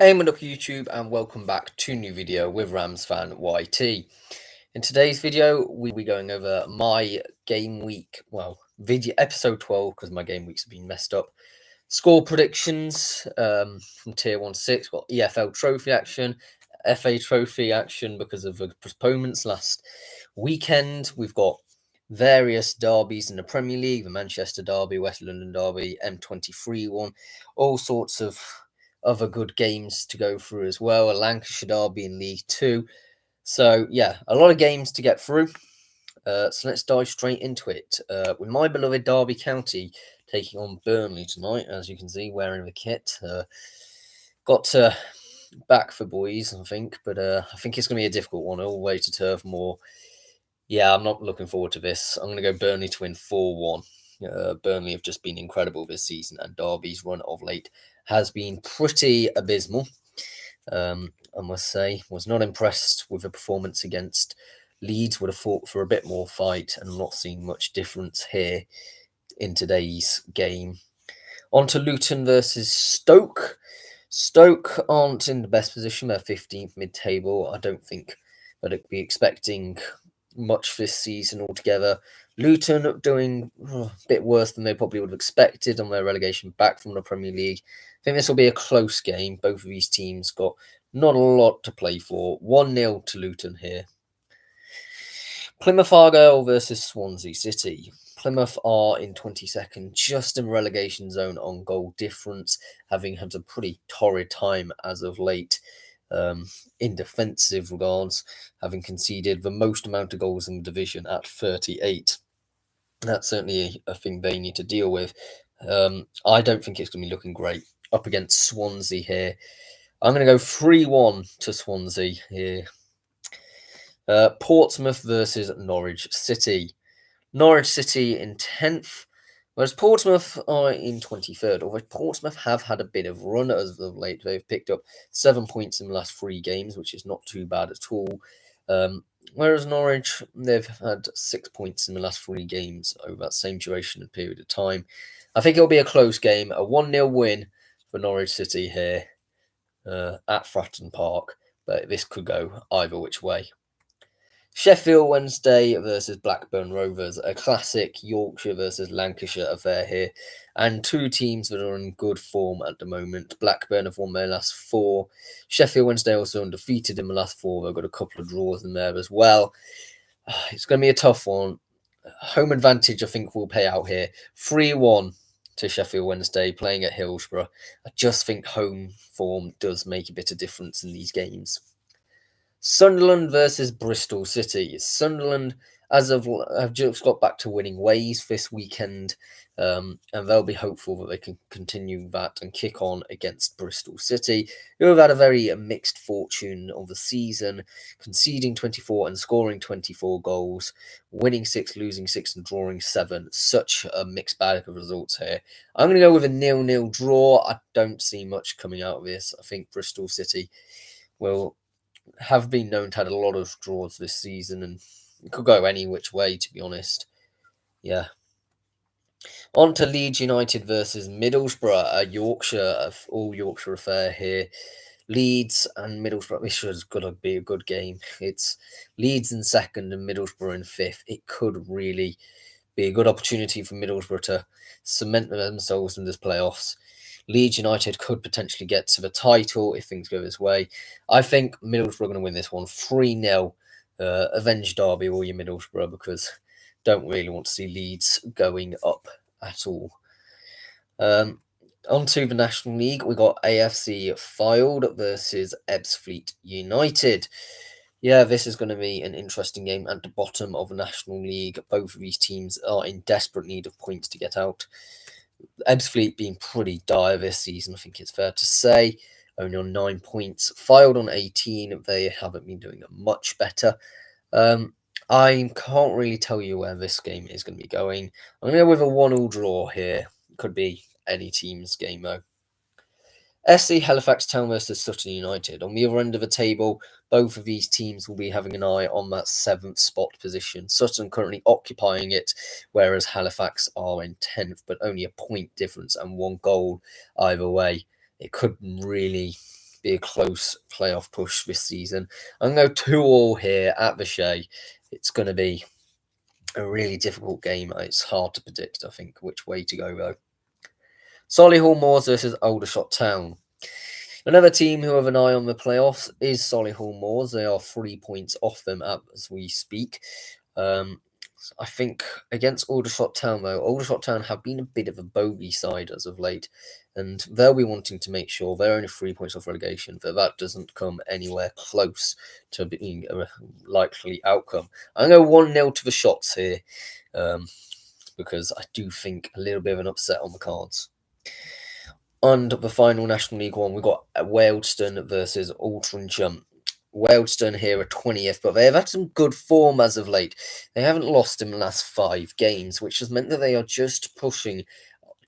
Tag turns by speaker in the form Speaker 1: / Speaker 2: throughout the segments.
Speaker 1: Hey, what up YouTube, and welcome back to a new video with Rams fan YT. In today's video, we'll be going over my game week, video episode 12, because my game weeks have been messed up. Score predictions from Tier 1 to 6, got EFL trophy action, FA trophy action because of the postponements last weekend. We've got various derbies in the Premier League, the Manchester Derby, West London Derby, M23 one, all sorts of other good games to go through as well. A Lancashire Derby in League Two. So yeah, a lot of games to get through. So let's dive straight into it. With my beloved Derby County taking on Burnley tonight, as you can see, wearing the kit. Got to back for boys, I think, but I think it's going to be a difficult one all the way to Turf Moor. Yeah, I'm not looking forward to this. I'm going to go Burnley to win 4-1. Burnley have just been incredible this season, and Derby's run of late has been pretty abysmal. I must say, was not impressed with the performance against Leeds. Would have fought for a bit more fight, and not seeing much difference here in today's game. On to Luton versus Stoke. Stoke aren't in the best position. They're 15th mid-table. I don't think that it'd be expecting much this season altogether. Luton doing a bit worse than they probably would have expected on their relegation back from the Premier League. I think this will be a close game. Both of these teams got not a lot to play for. 1-0 to Luton here. Plymouth Argyle versus Swansea City. Plymouth are in 22nd, just in relegation zone on goal difference, having had a pretty torrid time as of late. In defensive regards, having conceded the most amount of goals in the division at 38. That's certainly a thing they need to deal with. I don't think it's going to be looking great up against Swansea here. I'm going to go 3-1 to Swansea here. Portsmouth versus Norwich City. Norwich City in 10th, whereas Portsmouth are in 23rd. Although Portsmouth have had a bit of run as of late. They've picked up 7 points in the last 3 games, which is not too bad at all. Whereas Norwich, they've had 6 points in the last 3 games over that same duration and period of time. I think it'll be a close game, a 1-0 win for Norwich City here at Fratton Park, but this could go either which way. Sheffield Wednesday versus Blackburn Rovers, a classic Yorkshire versus Lancashire affair here, and 2 teams that are in good form at the moment. Blackburn have won their last 4. Sheffield Wednesday also undefeated in the last 4. They've got a couple of draws in there as well. It's going to be a tough one. Home advantage, I think, will pay out here. 3-1 to Sheffield Wednesday, playing at Hillsborough. I just think home form does make a bit of difference in these games. Sunderland versus Bristol City. Sunderland, have just got back to winning ways this weekend, and they'll be hopeful that they can continue that and kick on against Bristol City, who have had a very mixed fortune of the season, conceding 24 and scoring 24 goals, winning 6, losing 6, and drawing 7. Such a mixed bag of results here. I'm going to go with a 0-0 draw. I don't see much coming out of this. I think Bristol City will have been known to have a lot of draws this season, and it could go any which way, to be honest. Yeah. On to Leeds United versus Middlesbrough, all Yorkshire affair here. Leeds and Middlesbrough, this is going to be a good game. It's Leeds in 2nd and Middlesbrough in 5th. It could really be a good opportunity for Middlesbrough to cement themselves in this playoffs. Leeds United could potentially get to the title if things go this way. I think Middlesbrough are going to win this one 3-0. Avenge Derby, all your Middlesbrough, because don't really want to see Leeds going up at all. On to the National League, we got AFC Fylde versus Ebbsfleet United. Yeah, this is going to be an interesting game at the bottom of the National League. Both of these teams are in desperate need of points to get out. Ebbsfleet being pretty dire this season, I think it's fair to say. Only on 9 points. Fylde on 18. They haven't been doing much better. I can't really tell you where this game is going to be going. I'm going to go with a 1-1 draw here. Could be any team's game, though. SC Halifax Town versus Sutton United. On the other end of the table, both of these teams will be having an eye on that 7th spot position. Sutton currently occupying it, whereas Halifax are in 10th, but only a point difference and 1 goal either way. It could really be a close playoff push this season. I'm going to go 2-2 here at the Shea. It's going to be a really difficult game. It's hard to predict, I think, which way to go, though. Solihull Moors versus Aldershot Town. Another team who have an eye on the playoffs is Solihull Moors. They are 3 points off them as we speak. I think against Aldershot Town, though, Aldershot Town have been a bit of a bogey side as of late, and they'll be wanting to make sure they're only 3 points off relegation, that doesn't come anywhere close to being a likely outcome. I'm going to go 1-0 to the Shots here, because I do think a little bit of an upset on the cards. And the final National League One, we've got Wealdstone versus Altrincham. Wealdstone here are 20th, but they have had some good form as of late. They haven't lost in the last 5 games, which has meant that they are just pushing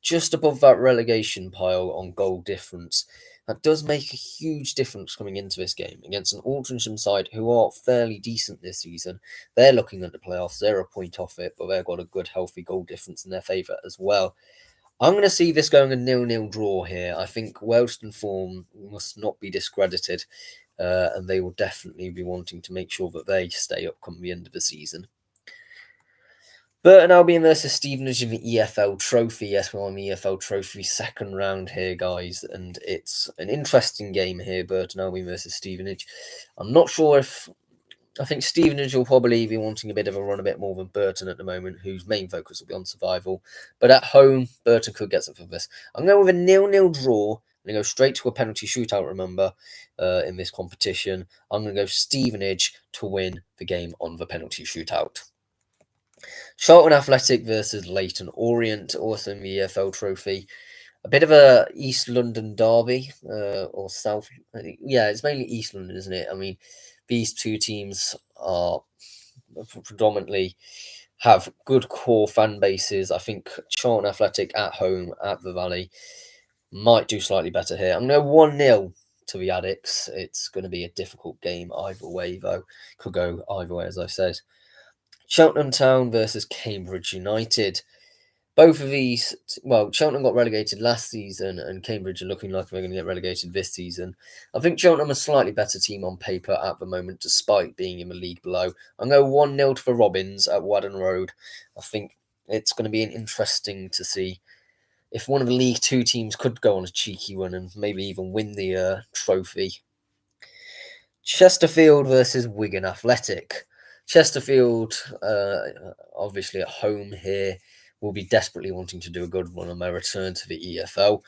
Speaker 1: just above that relegation pile on goal difference. That does make a huge difference coming into this game against an Altrincham side who are fairly decent this season. They're looking at the playoffs. They're a point off it, but they've got a good, healthy goal difference in their favour as well. I'm going to see this going a 0-0 draw here. I think Wealdstone form must not be discredited, and they will definitely be wanting to make sure that they stay up come the end of the season. Burton Albion versus Stevenage in the EFL Trophy. Yes, we're on the EFL Trophy second round here, guys, and it's an interesting game here, Burton Albion versus Stevenage. I'm not sure if... I think Stevenage will probably be wanting a bit of a run a bit more than Burton at the moment, whose main focus will be on survival. But at home, Burton could get something for this. I'm going with a 0-0 draw. I'm going to go straight to a penalty shootout, remember, in this competition. I'm going to go Stevenage to win the game on the penalty shootout. Charlton Athletic versus Leyton Orient, also in the EFL Trophy. A bit of a East London derby, or South... Yeah, it's mainly East London, isn't it? I mean... These two teams are predominantly have good core fan bases. I think Charlton Athletic at home at the Valley might do slightly better here. I'm going to 1-0 to the Addicts. It's going to be a difficult game either way, though. Could go either way, as I said. Cheltenham Town versus Cambridge United. Both of these, well, Cheltenham got relegated last season and Cambridge are looking like they're going to get relegated this season. I think Cheltenham are a slightly better team on paper at the moment, despite being in the league below. I'm going 1-0 to the Robins at Wadden Road. I think it's going to be interesting to see if one of the League Two teams could go on a cheeky run and maybe even win the trophy. Chesterfield versus Wigan Athletic. Chesterfield, obviously at home here, will be desperately wanting to do a good one on their return to the EFL.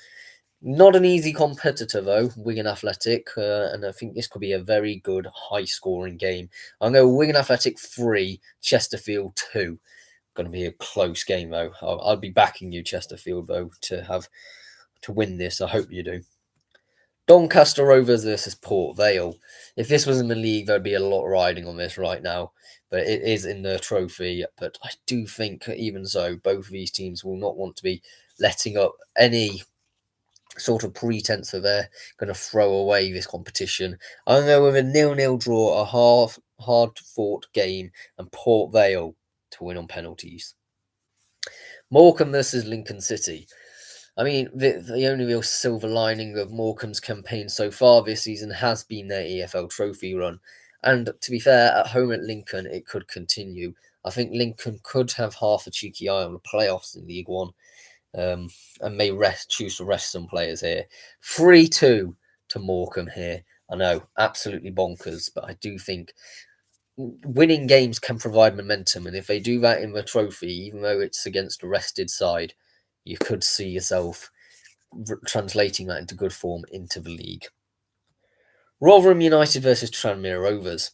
Speaker 1: Not an easy competitor, though, Wigan Athletic, and I think this could be a very good, high-scoring game. I'm going to go Wigan Athletic 3, Chesterfield 2. Going to be a close game, though. I'll be backing you, Chesterfield, though, to win this. I hope you do. Doncaster Rovers versus Port Vale. If this was in the league, there'd be a lot riding on this right now. But it is in the trophy. But I do think, even so, both of these teams will not want to be letting up any sort of pretense that they're going to throw away this competition. I'm going with a 0-0 draw, a hard-fought game, and Port Vale to win on penalties. Morecambe versus Lincoln City. I mean, the only real silver lining of Morecambe's campaign so far this season has been their EFL Trophy run. And to be fair, at home at Lincoln, it could continue. I think Lincoln could have half a cheeky eye on the playoffs in League One, and may choose to rest some players here. 3-2 to Morecambe here. I know, absolutely bonkers, but I do think winning games can provide momentum. And if they do that in the trophy, even though it's against a rested side, you could see yourself translating that into good form into the league. Rotherham United versus Tranmere Rovers.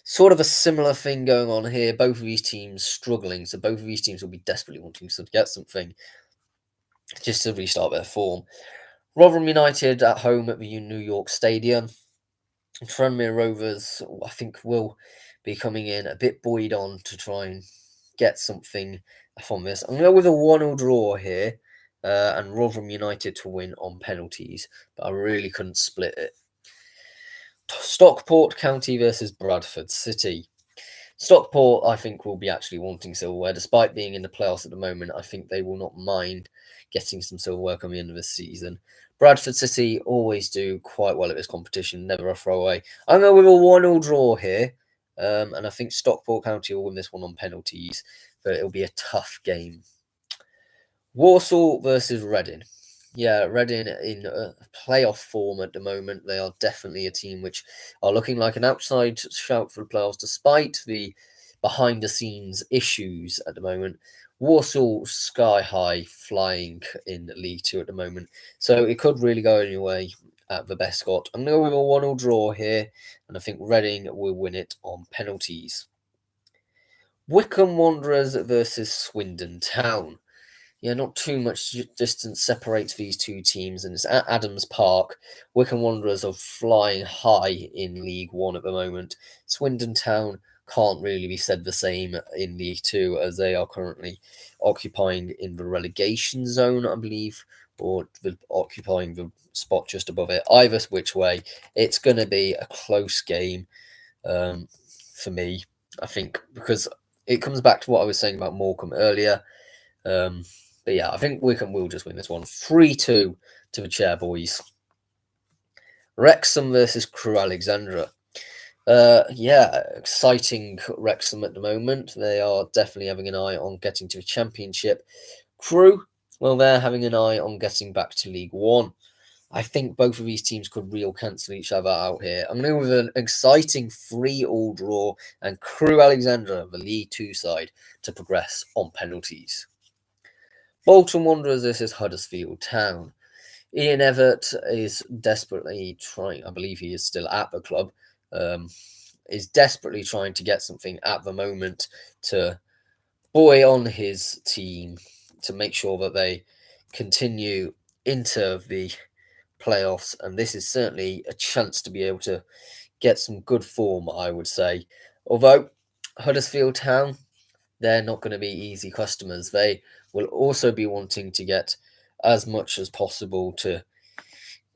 Speaker 1: Sort of a similar thing going on here. Both of these teams struggling, so both of these teams will be desperately wanting to get something just to restart their form. Rotherham United at home at the New York Stadium. Tranmere Rovers, I think, will be coming in a bit buoyed on to try and get something from this. I'm going to go with a 1-0 draw here, and Rotherham United to win on penalties, but I really couldn't split it. Stockport County versus Bradford City. Stockport, I think, will be actually wanting silverware. Despite being in the playoffs at the moment, I think they will not mind getting some silverware coming into the season. Bradford City always do quite well at this competition, never a throwaway. I'm going with a 1-1 draw here, and I think Stockport County will win this one on penalties, but it'll be a tough game. Walsall versus Reading. Yeah, Reading in playoff form at the moment. They are definitely a team which are looking like an outside shout for the playoffs, despite the behind-the-scenes issues at the moment. Walsall sky high flying in League Two at the moment, so it could really go any way at the Bescot. I'm going to go with a 1-1 draw here, and I think Reading will win it on penalties. Wycombe Wanderers versus Swindon Town. Yeah, not too much distance separates these two teams, and it's at Adams Park. Wycombe Wanderers are flying high in League One at the moment. Swindon Town can't really be said the same in League Two, as they are currently occupying in the relegation zone, I believe, or occupying the spot just above it. Either which way, it's going to be a close game for me, I think, because it comes back to what I was saying about Morecambe earlier. But yeah, I think Wycombe will just win this one. 3-2 to the chair, boys. Wrexham versus Crewe Alexandra. Yeah, exciting Wrexham at the moment. They are definitely having an eye on getting to the Championship. Crewe, well, they're having an eye on getting back to League One. I think both of these teams could real cancel each other out here. I'm going to go with an exciting 3-3 draw and Crewe Alexandra, the League Two side, to progress on penalties. Bolton Wanderers versus Huddersfield Town. Ian Evert is desperately trying, I believe he is still at the club, is desperately trying to get something at the moment to buoy on his team to make sure that they continue into the playoffs. And this is certainly a chance to be able to get some good form, I would say. Although Huddersfield Town, they're not going to be easy customers. They will also be wanting to get as much as possible to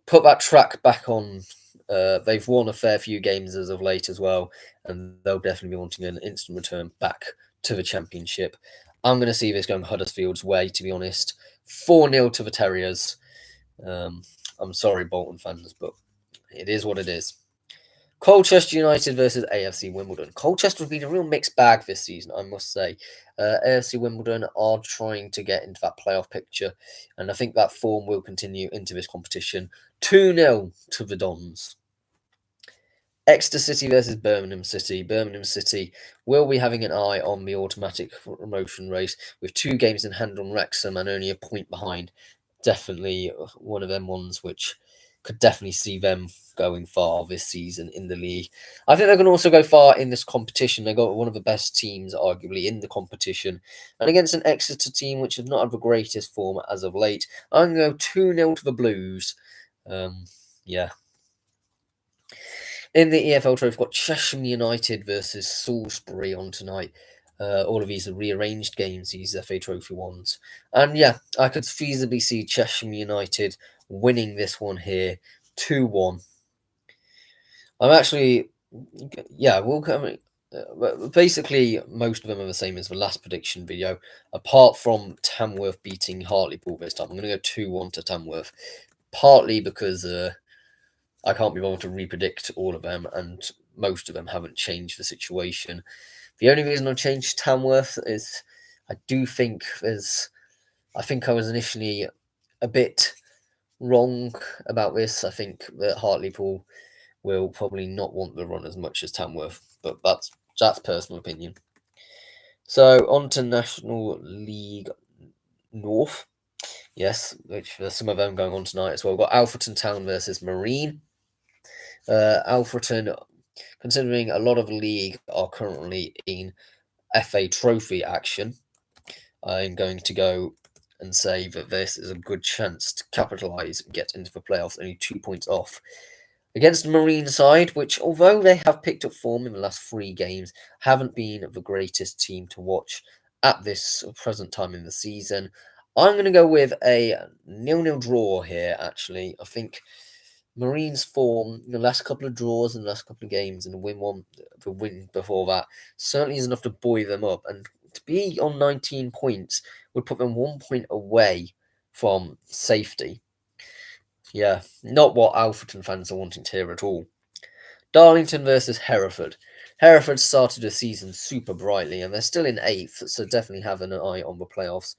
Speaker 1: put that track back on. They've won a fair few games as of late as well, and they'll definitely be wanting an instant return back to the Championship. I'm going to see this going Huddersfield's way, to be honest. 4-0 to the Terriers. I'm sorry, Bolton fans, but it is what it is. Colchester United versus AFC Wimbledon. Colchester have been a real mixed bag this season, I must say. AFC Wimbledon are trying to get into that playoff picture, and I think that form will continue into this competition. 2-0 to the Dons. Exeter City versus Birmingham City. Birmingham City will be having an eye on the automatic promotion race with 2 games in hand on Wrexham and only a point behind. Definitely one of them ones which could definitely see them going far this season in the league. I think they're going to also go far in this competition. They got one of the best teams, arguably, in the competition. And against an Exeter team which have not had the greatest form as of late, I'm going to go 2-0 to the Blues. Yeah. In the EFL Trophy, we've got Chesham United versus Salisbury on tonight. All of these are rearranged games, these FA Trophy ones. And yeah, I could feasibly see Chesham United winning this one here, 2-1. I'm actually, yeah, we'll come. Basically, most of them are the same as the last prediction video, apart from Tamworth beating Hartlepool this time. I'm going to go 2-1 to Tamworth, partly because I can't be bothered to repredict all of them, and most of them haven't changed the situation. The only reason I've changed Tamworth is I do think I think I was initially a bit wrong about this. I think that Hartlepool will probably not want the run as much as Tamworth, but that's personal opinion. So on to National League North. Yes, which there's some of them going on tonight as well. We've got Alfreton Town versus Marine. Alfreton, considering a lot of the league are currently in FA Trophy action, I'm going to go and say that this is a good chance to capitalise and get into the playoffs, only 2 points off. Against the Marine side, which, although they have picked up form in the last 3 games, haven't been the greatest team to watch at this present time in the season. I'm going to go with a 0-0 draw here, actually. I think Marine's form, the last couple of draws and the last couple of games, and the win before that, certainly is enough to buoy them up. And to be on 19 points would put them 1 point away from safety. Yeah, not what Alfreton fans are wanting to hear at all. Darlington versus Hereford. Hereford started the season super brightly, and they're still in 8th, so definitely have an eye on the playoffs.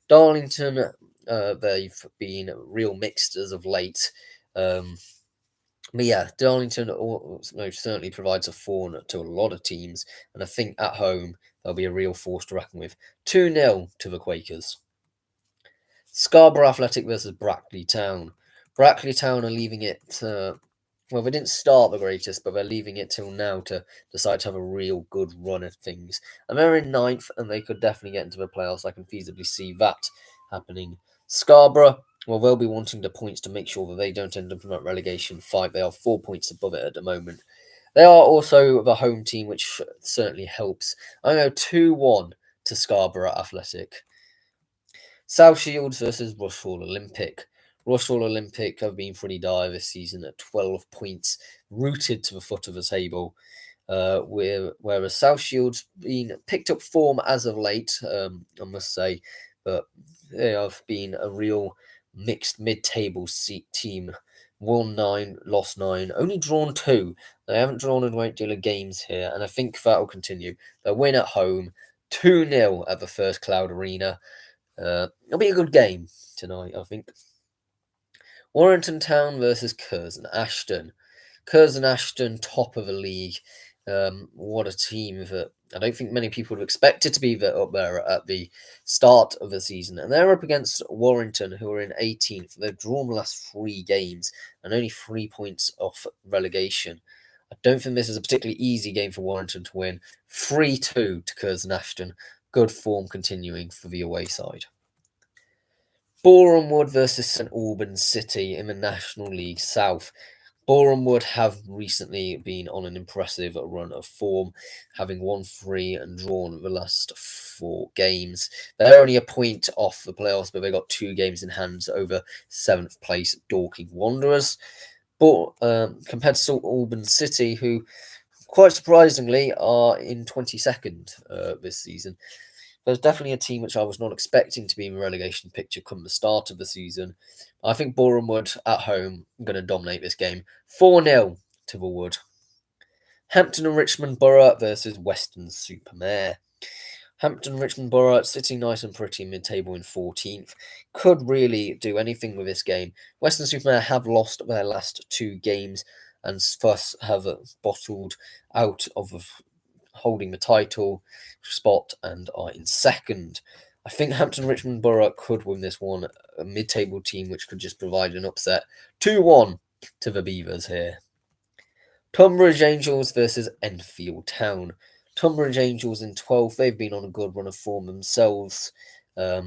Speaker 1: Darlington, they've been real mixed as of late. But yeah, Darlington certainly provides a thorn to a lot of teams, and I think at home they'll be a real force to reckon with. 2-0 to the Quakers. Scarborough Athletic versus Brackley Town. Brackley Town are leaving it. Well, they didn't start the greatest, but they're leaving it till now to decide to have a real good run at things. And they're in 9th, and they could definitely get into the playoffs. I can feasibly see that happening. Scarborough, well, they'll be wanting the points to make sure that they don't end up in that relegation fight. They are 4 points above it at the moment. They are also the home team, which certainly helps. I know 2-1 to Scarborough Athletic. South Shields versus Rushall Olympic. Rushall Olympic have been pretty dire this season at 12 points, rooted to the foot of the table. Whereas South Shields been picked up form as of late, I must say, but they have been a real mixed mid-table team. Won 9, lost 9, only drawn 2. They haven't drawn a great deal of games here, and I think that will continue. They'll win at home, 2-0 at the First Cloud Arena. It'll be a good game tonight, I think. Warrington Town versus Curzon Ashton. Curzon Ashton, top of the league. What a team that I don't think many people would have expected to be up there at the start of the season. And they're up against Warrington, who are in 18th. They've drawn the last 3 games and only 3 points off relegation. I don't think this is a particularly easy game for Warrington to win. 3-2 to Curzon Ashton. Good form continuing for the away side. Boreham Wood versus St Albans City in the National League South. Boreham Wood have recently been on an impressive run of form, having won 3 and drawn the last 4 games. They're only a point off the playoffs, but they've got 2 games in hand over 7th place Dorking Wanderers. But compared to St Albans City, who quite surprisingly are in 22nd this season. There's definitely a team which I was not expecting to be in the relegation picture come the start of the season. I think Boreham Wood at home are going to dominate this game. 4-0 to the Wood. Hampton and Richmond Borough versus Weston-super-Mare. Hampton Richmond Borough sitting nice and pretty mid-table in 14th. Could really do anything with this game. Weston-super-Mare have lost their last 2 games and thus have bottled out of holding the title spot and are in 2nd. I think Hampton Richmond Borough could win this one, a mid-table team which could just provide an upset. 2-1 to the Beavers here. Tunbridge Angels versus Enfield Town. Tunbridge Angels in 12th. They've been on a good run of form themselves. I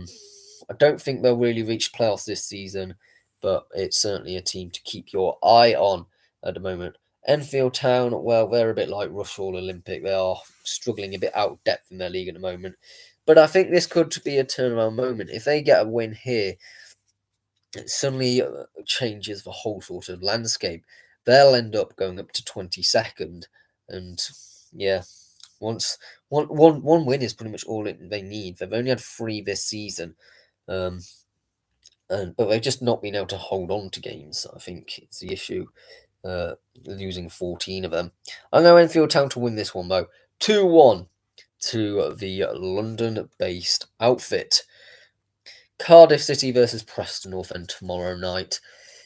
Speaker 1: don't think they'll really reach playoffs this season, but it's certainly a team to keep your eye on at the moment. Enfield Town, well, they're a bit like Rushall Olympic. They are struggling a bit out of depth in their league at the moment. But I think this could be a turnaround moment. If they get a win here, it suddenly changes the whole sort of landscape. They'll end up going up to 22nd. And yeah, one win is pretty much all they need. They've only had 3 this season. But they've just not been able to hold on to games. I think it's the issue. Losing 14 of them. I know Enfield Town to win this one though. 2-1 to the London-based outfit. Cardiff City versus Preston North End tomorrow night.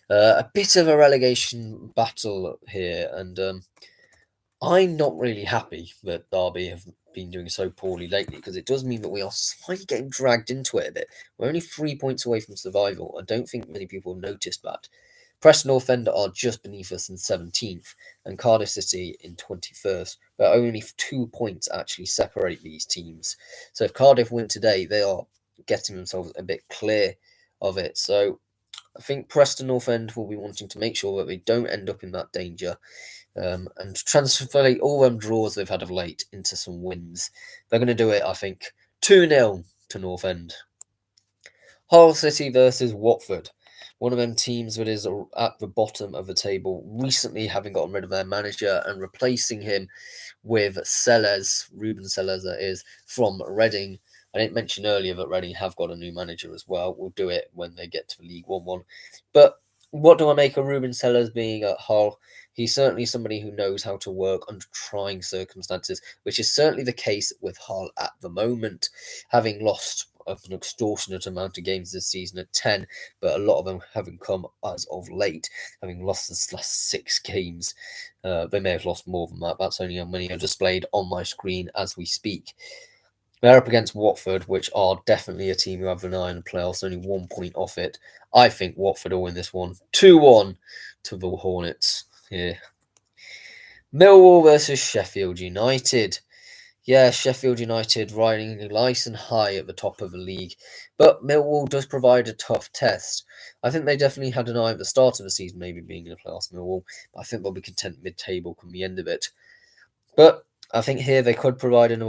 Speaker 1: A bit of a relegation battle here, and I'm not really happy that Derby have been doing so poorly lately, because it does mean that we are slightly getting dragged into it a bit. We're only 3 points away from survival. I don't think many people have noticed that. Preston North End are just beneath us in 17th, and Cardiff City in 21st. But only 2 points actually separate these teams. So if Cardiff win today, they are getting themselves a bit clear of it. So I think Preston North End will be wanting to make sure that they don't end up in that danger, and transfer all them draws they've had of late into some wins. They're going to do it, I think. 2-0 to North End. Hull City versus Watford. One of them teams that is at the bottom of the table, recently having gotten rid of their manager and replacing him with Ruben Sellers, that is, from Reading. I didn't mention earlier that Reading have got a new manager as well. We'll do it when they get to the League One. But What do I make of Ruben Sellers being at Hull? He's certainly somebody who knows how to work under trying circumstances, which is certainly the case with Hull at the moment, having lost an extortionate amount of games this season at 10, but a lot of them having come as of late, having lost the last 6 games. They may have lost more than that. That's only how many are displayed on my screen as we speak. They're up against Watford, which are definitely a team who have an eye on the playoffs, only 1 point off it. I think Watford will win this one 2-1 to the Hornets here. Millwall versus Sheffield United. Yeah, Sheffield United riding nice and high at the top of the league, but Millwall does provide a tough test. I think they definitely had an eye at the start of the season, maybe being in the playoffs, Millwall, but I think they'll be content mid-table come the end of it. But I think here they could provide an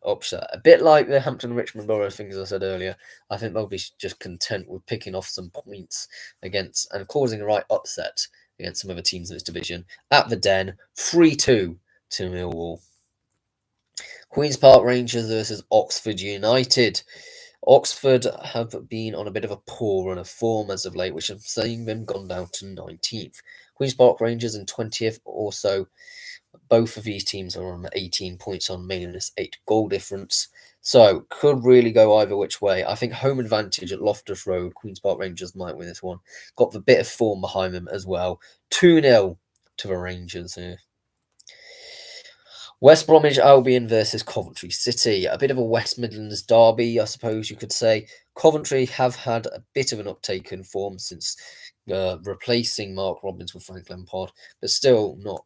Speaker 1: upset. A bit like the Hampton-Richmond Borough things I said earlier. I think they'll be just content with picking off some points against and causing a right upset against some other teams in this division. At the Den, 3-2 to Millwall. Queen's Park Rangers versus Oxford United. Oxford have been on a bit of a poor run of form as of late, which has seen them gone down to 19th. Queen's Park Rangers in 20th also. Both of these teams are on 18 points on minus 8 goal difference. So, could really go either which way. I think home advantage at Loftus Road. Queen's Park Rangers might win this one. Got the bit of form behind them as well. 2-0 to the Rangers here. West Bromwich Albion versus Coventry City. A bit of a West Midlands derby, I suppose you could say. Coventry have had a bit of an uptake in form since replacing Mark Robins with Frank Lampard, but still not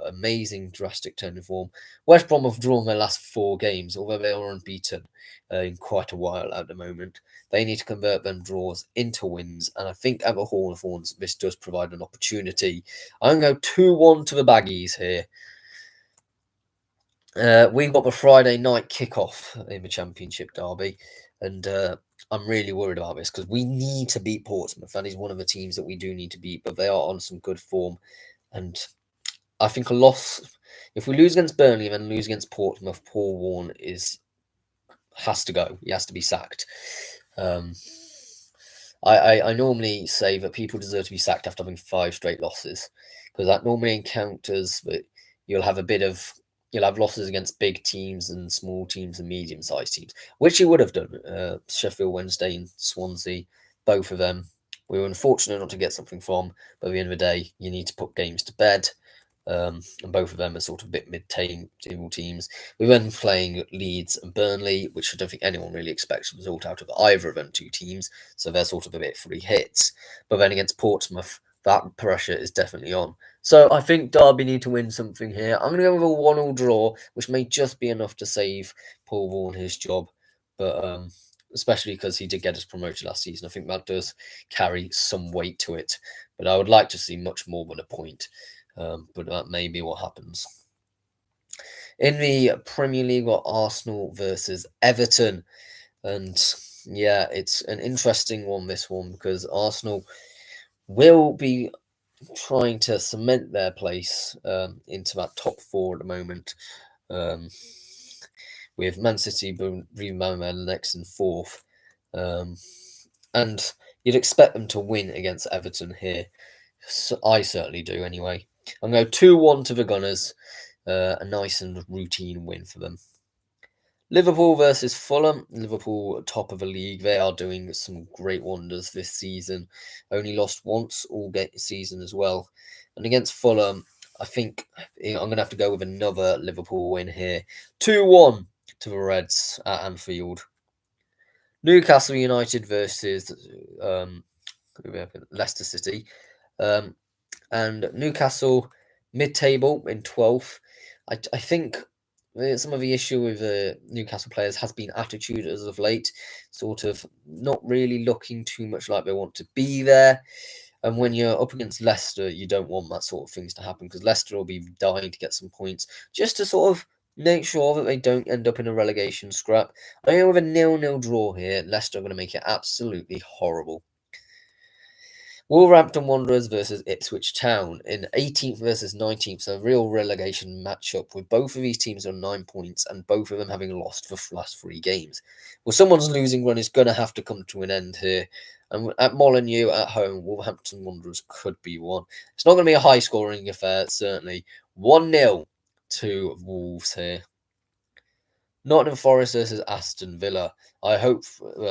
Speaker 1: amazing drastic turn in form. West Brom have drawn their last 4 games, although they are unbeaten in quite a while at the moment. They need to convert them draws into wins, and I think at the Hall of Horns, this does provide an opportunity. I'm going to go 2-1 to the Baggies here. We've got the Friday night kickoff in the Championship derby, and I'm really worried about this because we need to beat Portsmouth. That is one of the teams that we do need to beat, but they are on some good form, and I think a loss. If we lose against Burnley and then lose against Portsmouth, Paul Warne has to go. He has to be sacked. I normally say that people deserve to be sacked after having 5 straight losses, because that normally encounters that you'll have losses against big teams and small teams and medium-sized teams, which you would have done. Sheffield Wednesday and Swansea, both of them. We were unfortunate not to get something from, but at the end of the day, you need to put games to bed. And both of them are sort of a bit mid-table teams. We went playing Leeds and Burnley, which I don't think anyone really expects a result out of either of them 2 teams, so they're sort of a bit free hits. But then against Portsmouth, that pressure is definitely on. So I think Derby need to win something here. I'm going to go with a 1-1 draw, which may just be enough to save Paul Vaughan his job, but especially because he did get us promoted last season. I think that does carry some weight to it, but I would like to see much more than a point. But that may be what happens. In the Premier League, got Arsenal versus Everton. And yeah, it's an interesting one, this one, because Arsenal will be trying to cement their place into that top 4 at the moment. With Man City rebounding next and 4th. And you'd expect them to win against Everton here. So I certainly do anyway. I'm going to go 2-1 to the Gunners. A nice and routine win for them. Liverpool versus Fulham. Liverpool, top of the league. They are doing some great wonders this season. Only lost once all season as well. And against Fulham, I think I'm going to have to go with another Liverpool win here. 2-1 to the Reds at Anfield. Newcastle United versus Leicester City. And Newcastle mid-table in 12th. I think some of the issue with Newcastle players has been attitude as of late, sort of not really looking too much like they want to be there. And when you're up against Leicester, you don't want that sort of things to happen, because Leicester will be dying to get some points just to sort of make sure that they don't end up in a relegation scrap. I go with a 0-0 draw here. Leicester are going to make it absolutely horrible. Wolverhampton Wanderers versus Ipswich Town in 18th versus 19th, so a real relegation matchup with both of these teams on 9 points and both of them having lost the last 3 games. Well, someone's losing run is going to have to come to an end here. And at Molineux at home, Wolverhampton Wanderers could be one. It's not going to be a high scoring affair, certainly. 1-0 to Wolves here. Nottingham Forest versus Aston Villa. I hope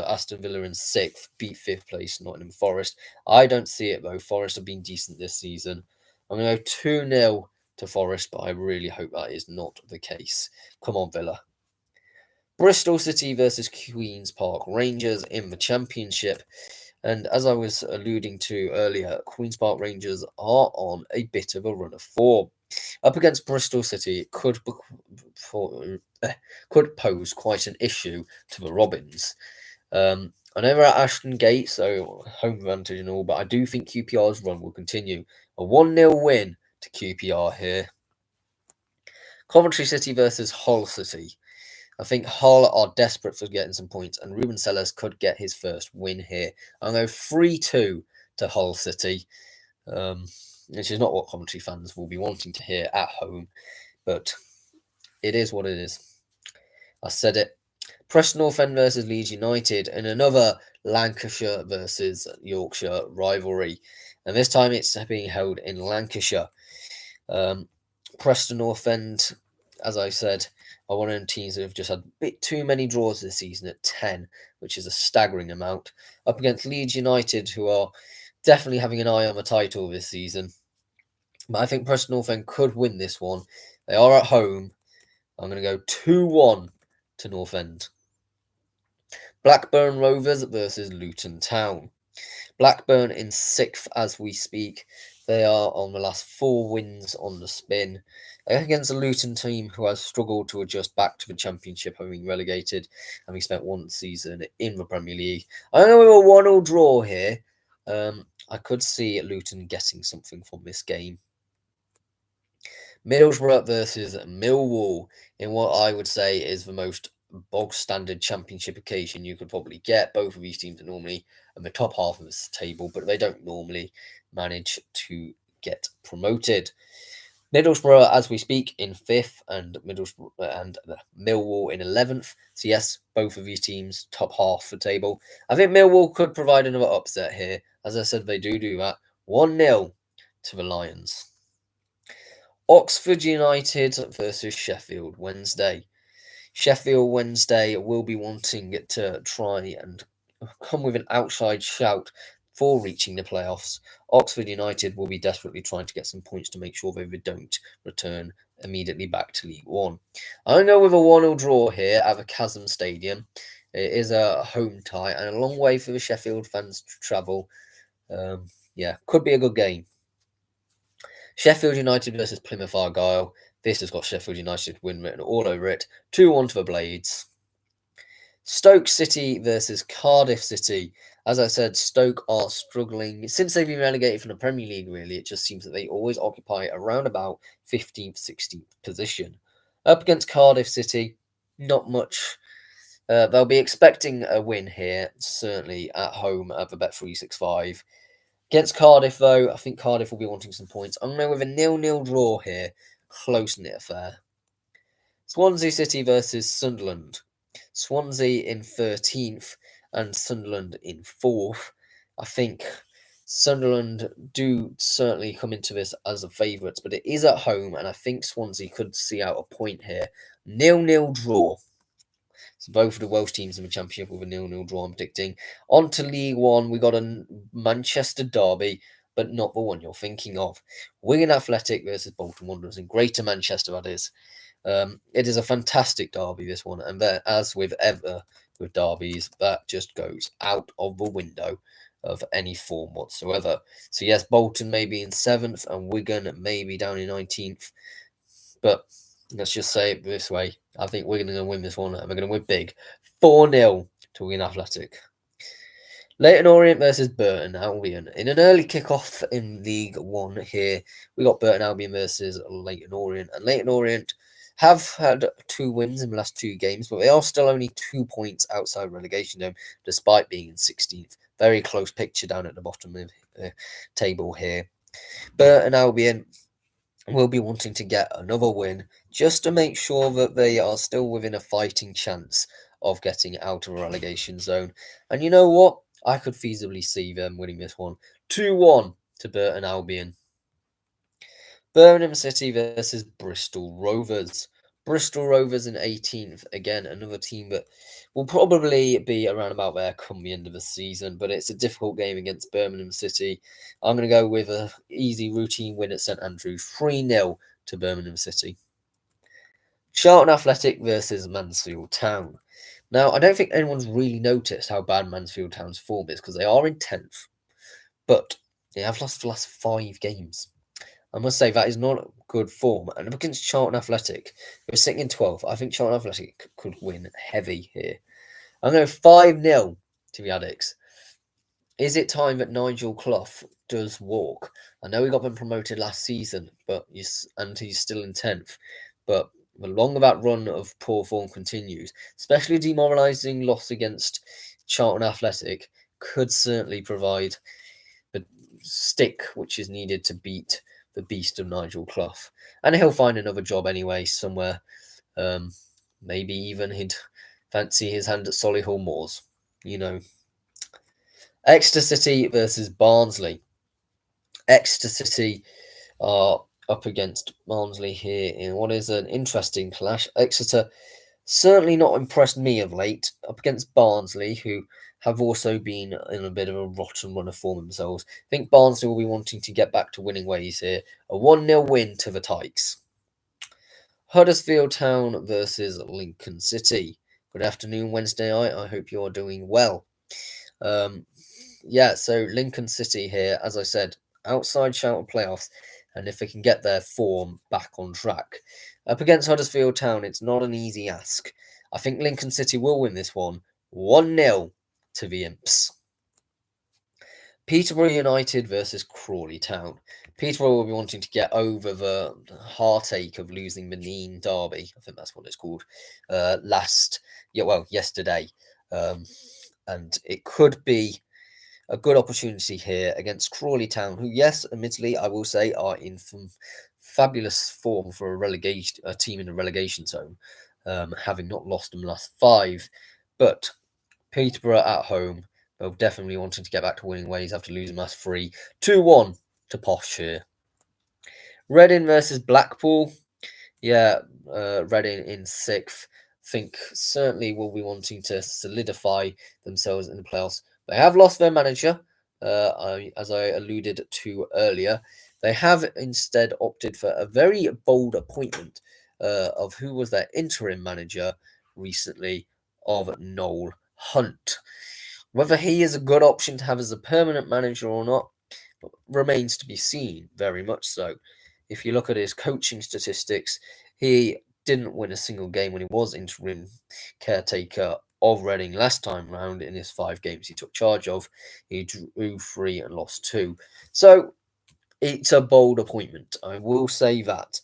Speaker 1: Aston Villa in 6th beat 5th place Nottingham Forest. I don't see it though. Forest have been decent this season. I'm going to go 2-0 to Forest, but I really hope that is not the case. Come on, Villa. Bristol City versus Queen's Park Rangers in the Championship. And as I was alluding to earlier, Queen's Park Rangers are on a bit of a run of form. Up against Bristol City, it could pose quite an issue to the Robins. I know they're at Ashton Gate, so home advantage and all, but I do think QPR's run will continue. A 1-0 win to QPR here. Coventry City versus Hull City. I think Hull are desperate for getting some points, and Ruben Sellers could get his first win here. I'll go 3-2 to Hull City, which is not what Coventry fans will be wanting to hear at home, but it is what it is. I said it. Preston North End versus Leeds United in another Lancashire versus Yorkshire rivalry, and this time it's being held in Lancashire. Preston North End, as I said, are one of the teams that have just had a bit too many draws this season at 10, which is a staggering amount, up against Leeds United, who are definitely having an eye on the title this season. But I think Preston North End could win this one. They are at home. I'm going to go 2-1 to North End. Blackburn Rovers versus Luton Town. Blackburn in 6th as we speak. They are on the last 4 wins on the spin. Against a Luton team who has struggled to adjust back to the Championship, having relegated, having spent 1 season in the Premier League. I don't know if a 1-1 draw here. I could see Luton getting something from this game. Middlesbrough versus Millwall in what I would say is the most bog standard Championship occasion you could probably get. Both of these teams are normally in the top half of this table, but they don't normally manage to get promoted. Middlesbrough, as we speak, in 5th, and Millwall in 11th. So yes, both of these teams top half the table. I think Millwall could provide another upset here. As I said, they do that. 1-0 to the Lions. Oxford United versus Sheffield Wednesday. Sheffield Wednesday will be wanting to try and come with an outside shout for reaching the playoffs. Oxford United will be desperately trying to get some points to make sure they don't return immediately back to League One. I'm going to go with a 1-0 draw here at the Chasm Stadium. It is a home tie and a long way for the Sheffield fans to travel. Could be a good game. Sheffield United versus Plymouth Argyle. This has got Sheffield United win written all over it. 2-1 to the Blades. Stoke City versus Cardiff City. As I said, Stoke are struggling. Since they've been relegated from the Premier League, really, it just seems that they always occupy around about 15th, 16th position. Up against Cardiff City, not much. They'll be expecting a win here, certainly at home at the Bet365. Against Cardiff, though, I think Cardiff will be wanting some points. I'm going to go with a 0-0 draw here. Close-knit affair. Swansea City versus Sunderland. Swansea in 13th and Sunderland in 4th. I think Sunderland do certainly come into this as the favourites, but it is at home, and I think Swansea could see out a point here. 0-0 draw. So both of the Welsh teams in the Championship with a 0-0 draw, I'm predicting. On to League One, we got a Manchester Derby, but not the one you're thinking of. Wigan Athletic versus Bolton Wanderers in Greater Manchester, that is. It is a fantastic derby, this one, and as with derbies, that just goes out of the window of any form whatsoever. So yes, Bolton may be in 7th and Wigan may be down in 19th, but let's just say it this way. I think we're going to win this one, and we're going to win big. 4-0 to Wigan Athletic. Leyton Orient versus Burton Albion. In an early kickoff in League One here, we got Burton Albion versus Leyton Orient. And Leyton Orient have had 2 wins in the last 2 games, but they are still only 2 points outside relegation zone, despite being in 16th. Very close picture down at the bottom table here. Burton Albion will be wanting to get another win just to make sure that they are still within a fighting chance of getting out of a relegation zone. And you know what? I could feasibly see them winning this one 2-1 to Burton Albion. Birmingham City versus Bristol Rovers. Bristol Rovers in 18th. Again, another team that will probably be around about there come the end of the season, but it's a difficult game against Birmingham City. I'm going to go with an easy routine win at St Andrews, 3-0 to Birmingham City. Charlton Athletic versus Mansfield Town. Now, I don't think anyone's really noticed how bad Mansfield Town's form is because they are in 10th, but they have lost the last 5 games. I must say that is not good form. And up against Charlton Athletic, who are sitting in 12th, I think Charlton Athletic could win heavy here. I'm going 5-0 to the Addicts. Is it time that Nigel Clough does walk? I know he got them promoted last season, and he's still in 10th. But the longer that run of poor form continues, especially a demoralising loss against Charlton Athletic, could certainly provide the stick which is needed to beat the beast of Nigel Clough. And he'll find another job anyway somewhere. Maybe even he'd fancy his hand at Solihull Moors. You know. Exeter City versus Barnsley. Exeter City are up against Barnsley here in what is an interesting clash. Exeter certainly not impressed me of late, up against Barnsley, who have also been in a bit of a rotten run of form themselves. I think Barnsley will be wanting to get back to winning ways here. A 1-0 win to the Tykes. Huddersfield Town versus Lincoln City. Good afternoon, Wednesday night. I hope you are doing well. So Lincoln City here, as I said, outside shout of playoffs, and if they can get their form back on track. Up against Huddersfield Town, it's not an easy ask. I think Lincoln City will win this one 1-0 to the Imps. Peterborough United versus Crawley Town. Peterborough will be wanting to get over the heartache of losing the League Derby. I think that's what it's called. Yesterday. And it could be a good opportunity here against Crawley Town, who, yes, admittedly, I will say, are in some fabulous form for a team in a relegation zone, having not lost them last 5. But Peterborough at home, they'll definitely wanting to get back to winning ways after losing last 3. 2-1 to Posh here. Reading versus Blackpool. Reading in 6th. Think certainly will be wanting to solidify themselves in the playoffs. They have lost their manager, as I alluded to earlier. They have instead opted for a very bold appointment of who was their interim manager recently, of Noel Hunt. Whether he is a good option to have as a permanent manager or not remains to be seen, very much so. If you look at his coaching statistics, he didn't win a single game when he was interim caretaker of Reading last time round. In his 5 games he took charge of, he drew 3 and lost 2. So it's a bold appointment, I will say that.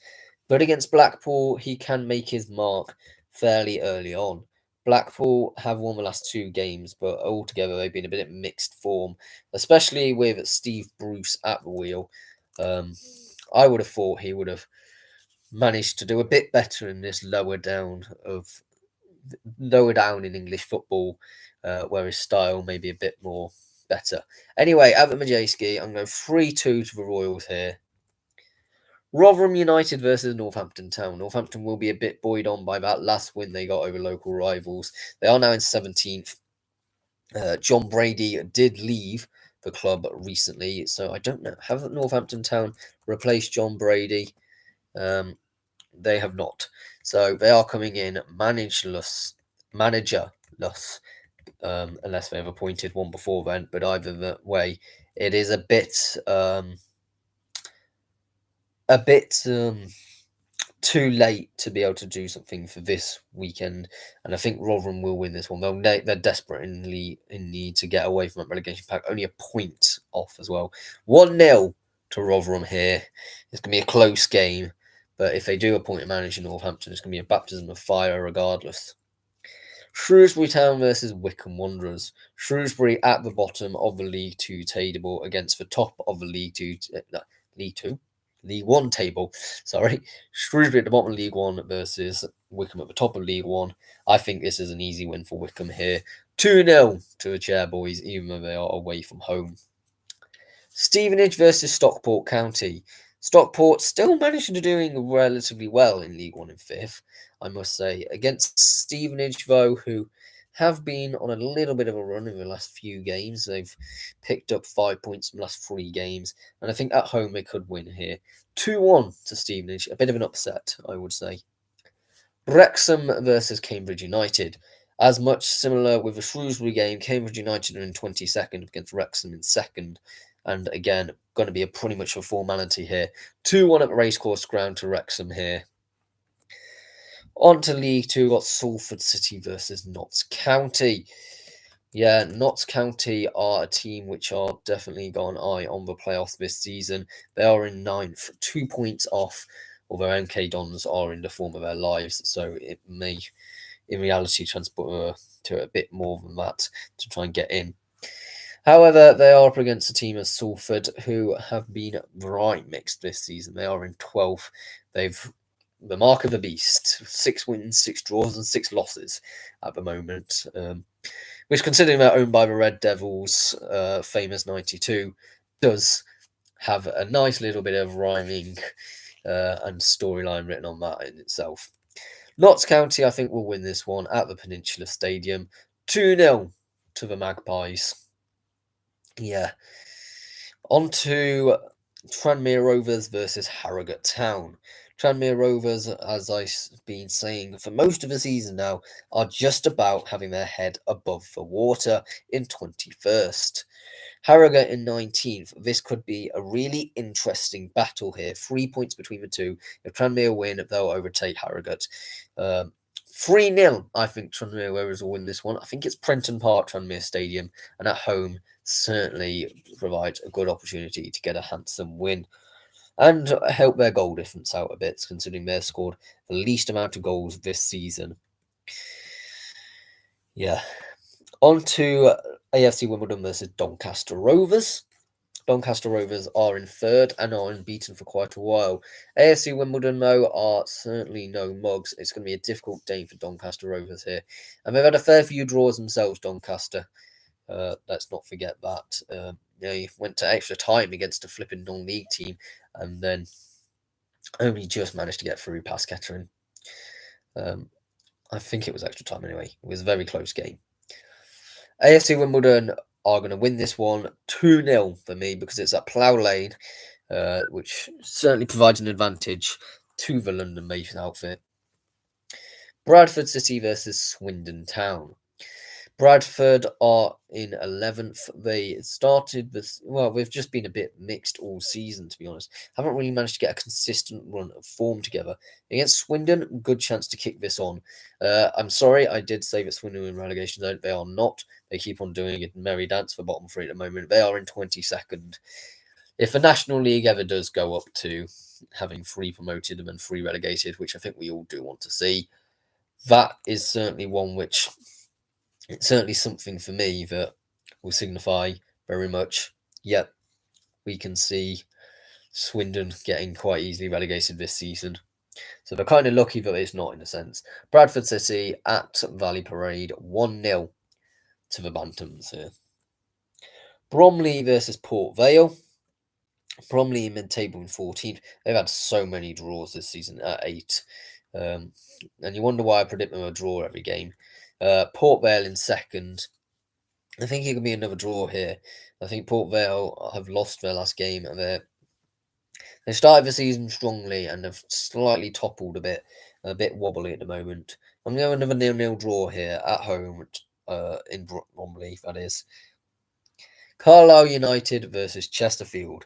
Speaker 1: But against Blackpool, he can make his mark fairly early on. Blackpool have won the last 2 games, but altogether they've been a bit of mixed form, especially with Steve Bruce at the wheel. I would have thought he would have managed to do a bit better in this lower down in English football, where his style may be a bit more better. Anyway, at the Majewski, I'm going 3-2 to the Royals here. Rotherham United versus Northampton Town. Northampton will be a bit buoyed on by that last win they got over local rivals. They are now in 17th. John Brady did leave the club recently, so I don't know. Have Northampton Town replaced John Brady? They have not. So they are coming in managerless, unless they've appointed one before then. But either the way, it is a bit too late to be able to do something for this weekend, and I think Rotherham will win this one. They're desperate in need to get away from that relegation pack, only a point off as well. 1-0 to Rotherham here. It's going to be a close game, but if they do appoint a manager in Northampton, it's going to be a baptism of fire regardless. Shrewsbury Town versus Wycombe Wanderers. Shrewsbury at the bottom of the League Two table against the top of the League Two, League One table. Sorry, Shrewsbury at the bottom of League One versus Wycombe at the top of League One. I think this is an easy win for Wycombe here. 2-0 to the Chairboys, even though they are away from home. Stevenage versus Stockport County. Stockport still managing to doing relatively well in League One and fifth, I must say. Against Stevenage, though, who have been on a little bit of a run in the last few games. They've picked up 5 points in the last 3 games, and I think at home they could win here. 2-1 to Stevenage, a bit of an upset, I would say. Wrexham versus Cambridge United. As much similar with the Shrewsbury game, Cambridge United are in 22nd against Wrexham in second. And again, going to be pretty much a formality here. 2-1 at the Racecourse Ground to Wrexham here. On to League Two, got Salford City versus Notts County. Yeah, Notts County are a team which are definitely got an eye on the playoffs this season. They are in 9th, 2 points off, although MK Dons are in the form of their lives, so it may, in reality, transport to a bit more than that to try and get in. However, they are up against a team of Salford who have been right mixed this season. They are in 12th. They've the mark of the beast: 6 wins, 6 draws, and 6 losses at the moment. Which, considering they're owned by the Red Devils, famous 92, does have a nice little bit of rhyming and storyline written on that in itself. Notts County, I think, will win this one at the Peninsula Stadium. 2-0 to the Magpies. Yeah. On to Tranmere Rovers versus Harrogate Town. Tranmere Rovers, as I've been saying for most of the season now, are just about having their head above the water in 21st. Harrogate in 19th. This could be a really interesting battle here. 3 points between the two. If Tranmere win, they'll overtake Harrogate. 3-0, I think Tranmere Rovers will win this one. I think it's Prenton Park, Tranmere Stadium, and at home certainly provides a good opportunity to get a handsome win and help their goal difference out a bit, considering they've scored the least amount of goals this season. Yeah. On to AFC Wimbledon versus Doncaster Rovers. Doncaster Rovers are in 3rd and are unbeaten for quite a while. AFC Wimbledon, though, are certainly no mugs. It's going to be a difficult day for Doncaster Rovers here. And they've had a fair few draws themselves, Doncaster. Let's not forget that. They went to extra time against a flipping non-league team and then only just managed to get through past Kettering. I think it was extra time anyway. It was a very close game. AFC Wimbledon are going to win this one 2-0 for me because it's at Plough Lane, which certainly provides an advantage to the London-based outfit. Bradford City versus Swindon Town. Bradford are in 11th. They started this, well, we've just been a bit mixed all season, to be honest. Haven't really managed to get a consistent run of form together. Against Swindon, good chance to kick this on. I'm sorry, I did say that Swindon were in relegation zone. They are not. They keep on doing a merry dance for bottom 3 at the moment. They are in 22nd. If the National League ever does go up to having 3 promoted and then 3 relegated, which I think we all do want to see, that is certainly one which... It's certainly something for me that will signify very much, yep, we can see Swindon getting quite easily relegated this season. So they're kind of lucky that it's not, in a sense. Bradford City at Valley Parade, 1-0 to the Bantams here. Bromley versus Port Vale. Bromley in mid-table in 14th. They've had so many draws this season at 8. And you wonder why I predict them a draw every game. Port Vale in 2nd. I think it could be another draw here. I think Port Vale have lost their last game and they started the season strongly and have slightly toppled a bit wobbly at the moment. I'm going to have another 0-0 draw here at home in Bromley, that is. Carlisle United versus Chesterfield.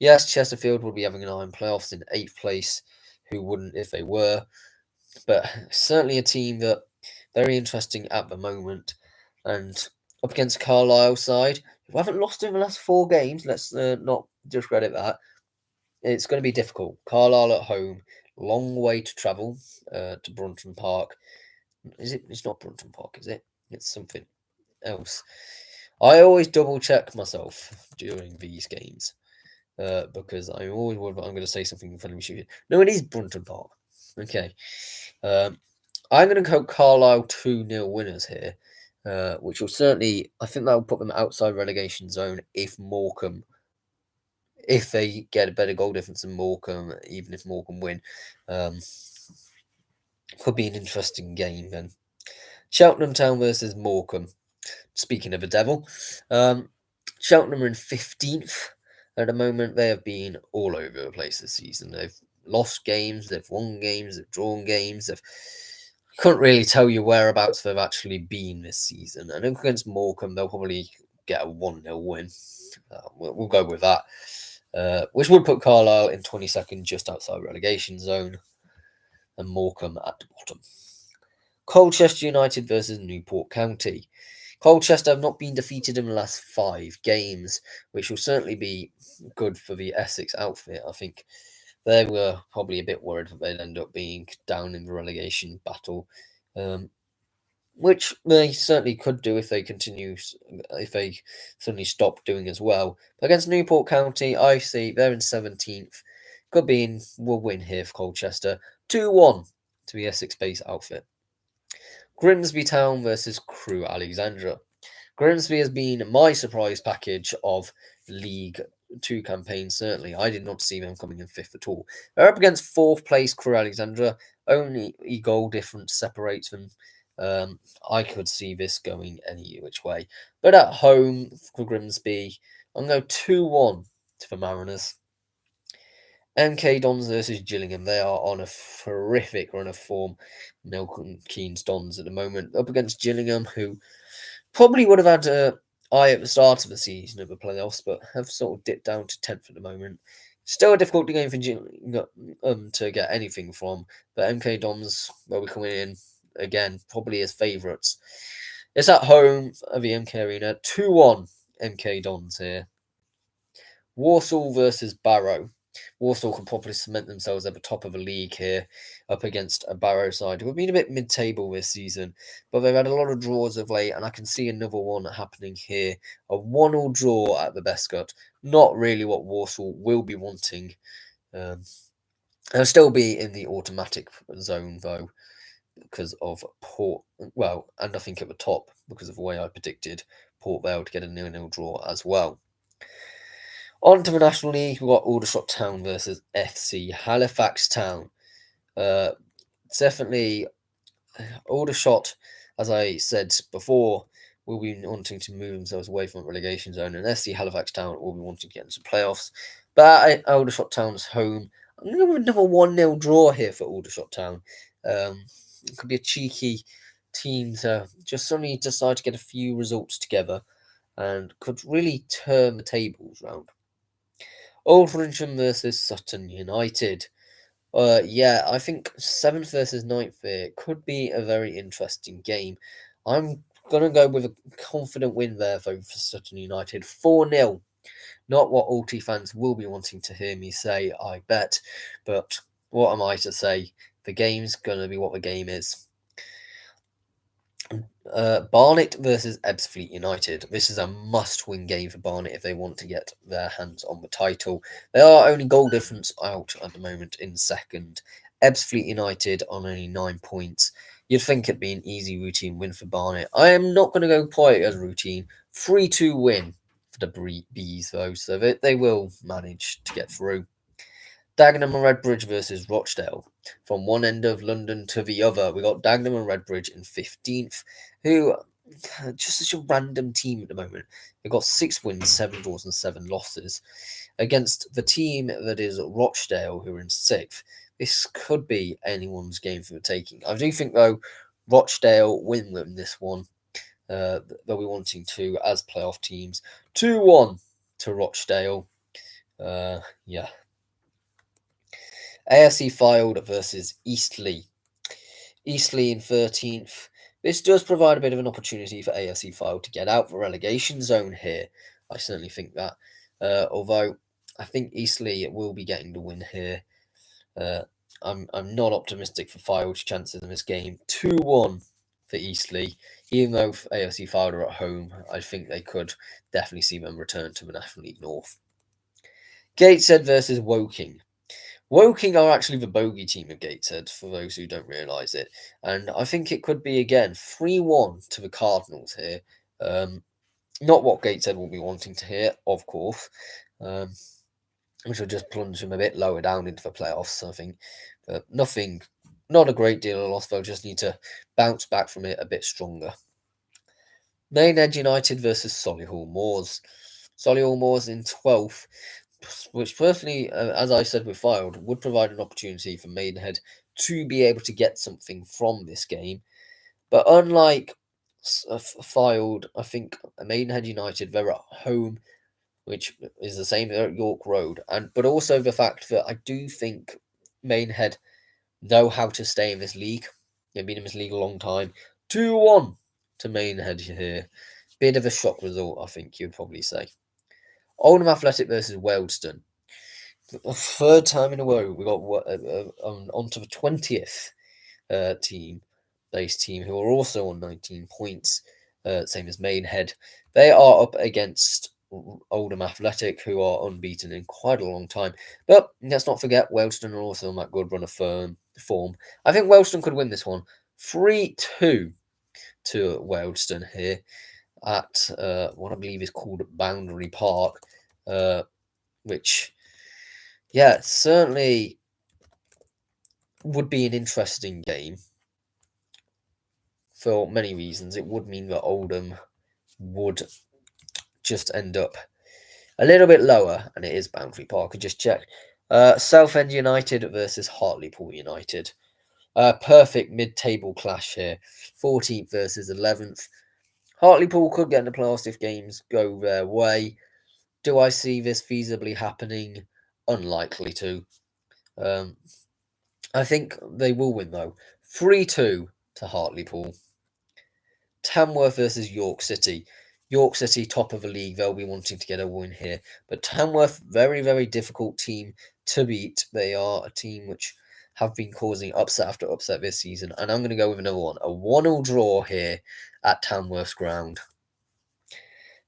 Speaker 1: Yes, Chesterfield will be having an eye on playoffs in 8th place. Who wouldn't if they were? But certainly a team that very interesting at the moment. And up against Carlisle side, who haven't lost in the last 4 games, let's not discredit that. It's going to be difficult. Carlisle at home, long way to travel to Brunton Park. Is it? It's not Brunton Park, is it? It's something else. I always double check myself during these games because I always worry I'm going to say something incredibly stupid. No, it is Brunton Park. Okay. I'm going to go Carlisle 2-0 winners here, which will certainly, I think that will put them outside relegation zone if they get a better goal difference than Morecambe, even if Morecambe win. Could be an interesting game then. Cheltenham Town versus Morecambe. Speaking of a devil, Cheltenham are in 15th at the moment. They have been all over the place this season. They've lost games, they've won games, they've drawn games. Couldn't really tell you whereabouts they've actually been this season. And against Morecambe, they'll probably get a 1-0 win. We'll go with that, which would put Carlisle in 22nd, just outside relegation zone, and Morecambe at the bottom. Colchester United versus Newport County. Colchester have not been defeated in the last 5 games, which will certainly be good for the Essex outfit. I think they were probably a bit worried that they'd end up being down in the relegation battle, which they certainly could do if they suddenly stop doing as well. But against Newport County, I see they're in 17th. Could be will win here for Colchester. 2-1 to the Essex-based outfit. Grimsby Town versus Crewe Alexandra. Grimsby has been my surprise package of League Two campaigns, certainly. I did not see them coming in 5th at all. They're up against 4th place Crewe Alexandra. Only a goal difference separates them. I could see this going any which way. But at home for Grimsby, I'm going to go 2-1 to the Mariners. MK Dons versus Gillingham. They are on a horrific run of form. Milton Keynes Dons at the moment. Up against Gillingham, who probably would have had an eye at the start of the season of the playoffs, but have sort of dipped down to 10th at the moment. Still a difficult game for Gillingham to get anything from, but MK Dons will be coming in again, probably as favourites. It's at home at the MK Arena. 2-1 MK Dons here. Walsall versus Barrow. Walsall can probably cement themselves at the top of the league here, up against a Barrow side who have been a bit mid-table this season, but they've had a lot of draws of late, and I can see another one happening here. A 1-1 draw at the Bescot. Not really what Walsall will be wanting. They'll still be in the automatic zone, though, because of Port. Well, and I think at the top, because of the way I predicted Port Vale to get a 0-0 draw as well. On to the National League, we've got Aldershot Town versus FC Halifax Town. Definitely, Aldershot, as I said before, will be wanting to move themselves away from the relegation zone, and FC Halifax Town will be wanting to get into the playoffs. But at Aldershot Town's home, I'm going to go with another 1-0 draw here for Aldershot Town. It could be a cheeky team to just suddenly decide to get a few results together and could really turn the tables round. Aldrincham versus Sutton United. I think 7th versus 9th here could be a very interesting game. I'm going to go with a confident win there, though, for Sutton United. 4-0. Not what Alty fans will be wanting to hear me say, I bet. But what am I to say? The game's going to be what the game is. Barnet versus Ebbsfleet United. This is a must-win game for Barnet if they want to get their hands on the title. They are only goal difference out at the moment in second. Ebbsfleet United on only 9 points. You'd think it'd be an easy routine win for Barnet. I am not going to go quite as routine. 3-2 win for the Bees, though, so they will manage to get through. Dagenham and Redbridge versus Rochdale. From one end of London to the other, we got Dagenham and Redbridge in 15th, who are just such a random team at the moment. They've got 6 wins, 7 draws, and 7 losses. Against the team that is Rochdale, who are in 6th, this could be anyone's game for the taking. I do think, though, Rochdale win this one. They'll be wanting to as playoff teams. 2-1 to Rochdale. AFC Fylde versus Eastleigh. Eastleigh in 13th. This does provide a bit of an opportunity for AFC Fylde to get out the relegation zone here. I certainly think that. Although I think Eastleigh will be getting the win here. I'm not optimistic for Fylde's chances in this game. 2-1 for Eastleigh. Even though AFC Fylde are at home, I think they could definitely see them return to the National League North. Gateshead versus Woking. Woking are actually the bogey team of Gateshead, for those who don't realise it. And I think it could be, again, 3-1 to the Cardinals here. Not what Gateshead will be wanting to hear, of course. Which will just plunge them a bit lower down into the playoffs, I think. But nothing, not a great deal of loss. They'll just need to bounce back from it a bit stronger. Maidenhead United versus Solihull Moors. Solihull Moors in 12th, which personally, as I said with Fylde, would provide an opportunity for Maidenhead to be able to get something from this game. But unlike Fylde, I think Maidenhead United, they're at home, which is the same at York Road, but also the fact that I do think Maidenhead know how to stay in this league. They've been in this league a long time. 2-1 to Maidenhead here. Bit of a shock result, I think you'd probably say. Oldham Athletic versus Wealdstone. Third time in a row, we got onto the 20th base team, who are also on 19 points, same as Maidenhead. They are up against Oldham Athletic, who are unbeaten in quite a long time. But let's not forget, Wealdstone are also on that good run of form. I think Wealdstone could win this one 3-2 to Wealdstone here at what I believe is called Boundary Park, which, yeah, certainly would be an interesting game for many reasons. It would mean that Oldham would just end up a little bit lower, and it is Boundary Park. I just checked. Southend United versus Hartlepool United. Perfect mid-table clash here. 14th versus 11th. Hartlepool could get in the playoffs if games go their way. Do I see this feasibly happening? Unlikely to. I think they will win, though. 3-2 to Hartlepool. Tamworth versus York City. York City, top of the league, they'll be wanting to get a win here. But Tamworth, very, very difficult team to beat. They are a team which have been causing upset after upset this season. And I'm going to go with another one. A 1-1 draw here at Tamworth's ground.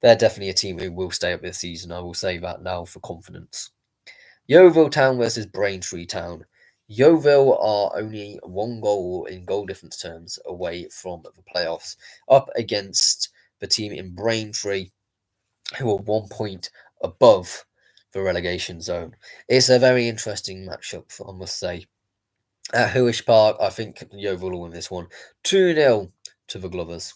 Speaker 1: They're definitely a team who will stay up this season. I will say that now for confidence. Yeovil Town versus Braintree Town. Yeovil are only 1 goal in goal difference terms away from the playoffs, up against the team in Braintree, who are 1 point above the relegation zone. It's a very interesting matchup, I must say. At Huish Park, I think Yeovil will win this one 2-0 to the Glovers.